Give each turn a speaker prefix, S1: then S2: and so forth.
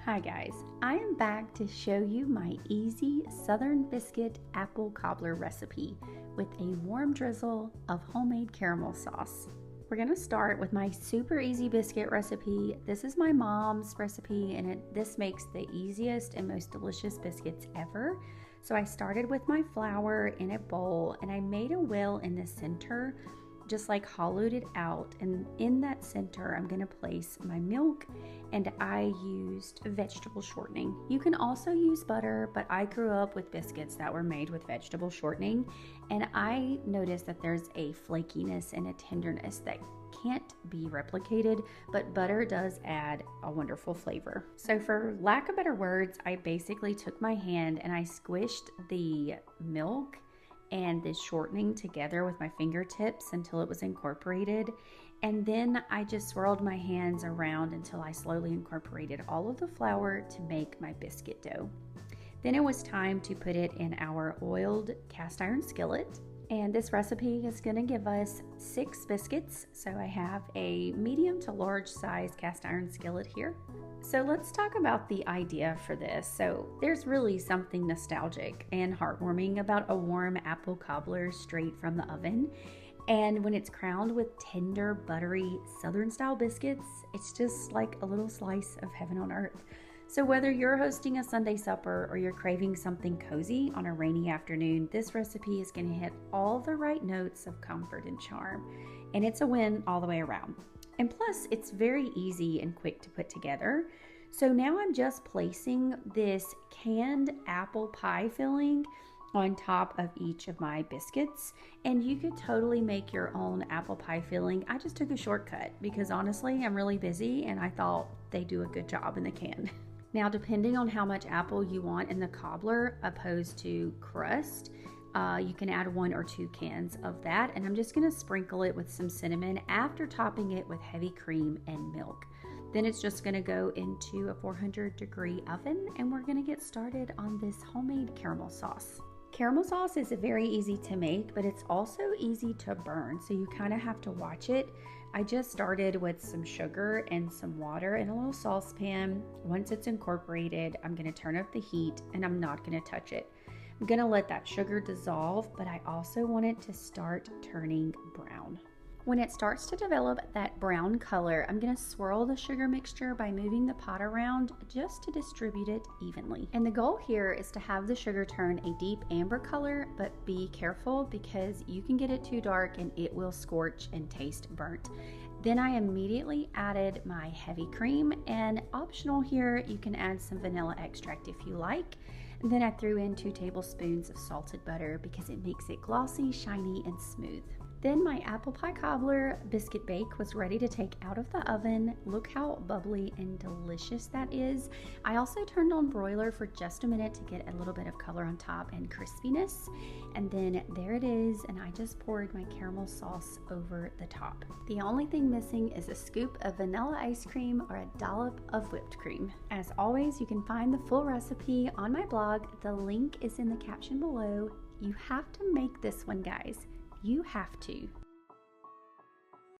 S1: Hi guys, I am back to show you my easy Southern Biscuit apple cobbler recipe with a warm drizzle of homemade caramel sauce. We're going to start with my super easy biscuit recipe. This is my mom's recipe and this makes the easiest and most delicious biscuits ever. So I started with my flour in a bowl and I made a well in the center, just like hollowed it out, and in that center I'm going to place my milk, and I used vegetable shortening. You can also use butter, but I grew up with biscuits that were made with vegetable shortening, and I noticed that there's a flakiness and a tenderness that can't be replicated, but butter does add a wonderful flavor. So for lack of better words, I basically took my hand and I squished the milk and this shortening together with my fingertips until it was incorporated, and then I just swirled my hands around until I slowly incorporated all of the flour to make my biscuit dough. Then it was time to put it in our oiled cast iron skillet, and this recipe is going to give us 6 biscuits, so I have a medium to large size cast iron skillet here. So let's talk about the idea for this. So there's really something nostalgic and heartwarming about a warm apple cobbler straight from the oven. And when it's crowned with tender, buttery, Southern style biscuits, it's just like a little slice of heaven on earth. So whether you're hosting a Sunday supper or you're craving something cozy on a rainy afternoon, this recipe is going to hit all the right notes of comfort and charm. And it's a win all the way around. And plus, it's very easy and quick to put together. So now I'm just placing this canned apple pie filling on top of each of my biscuits. And you could totally make your own apple pie filling. I just took a shortcut because honestly, I'm really busy and I thought they do a good job in the can. Now, depending on how much apple you want in the cobbler opposed to crust, you can add 1 or 2 cans of that, and I'm just going to sprinkle it with some cinnamon after topping it with heavy cream and milk. Then it's just going to go into a 400-degree oven, and we're going to get started on this homemade caramel sauce. Caramel sauce is very easy to make, but it's also easy to burn, so you kind of have to watch it. I just started with some sugar and some water in a little saucepan. Once it's incorporated, I'm going to turn up the heat, and I'm not going to touch it. I'm going to let that sugar dissolve, but I also want it to start turning brown. When it starts to develop that brown color, I'm going to swirl the sugar mixture by moving the pot around just to distribute it evenly. And the goal here is to have the sugar turn a deep amber color, but be careful because you can get it too dark and it will scorch and taste burnt. Then I immediately added my heavy cream, and optional here, you can add some vanilla extract if you like. And then I threw in 2 tablespoons of salted butter because it makes it glossy, shiny, and smooth. Then my apple pie cobbler biscuit bake was ready to take out of the oven. Look how bubbly and delicious that is. I also turned on broiler for just a minute to get a little bit of color on top and crispiness. And then there it is, and I just poured my caramel sauce over the top. The only thing missing is a scoop of vanilla ice cream or a dollop of whipped cream. As always, you can find the full recipe on my blog. The link is in the caption below. You have to make this one, guys. You have to.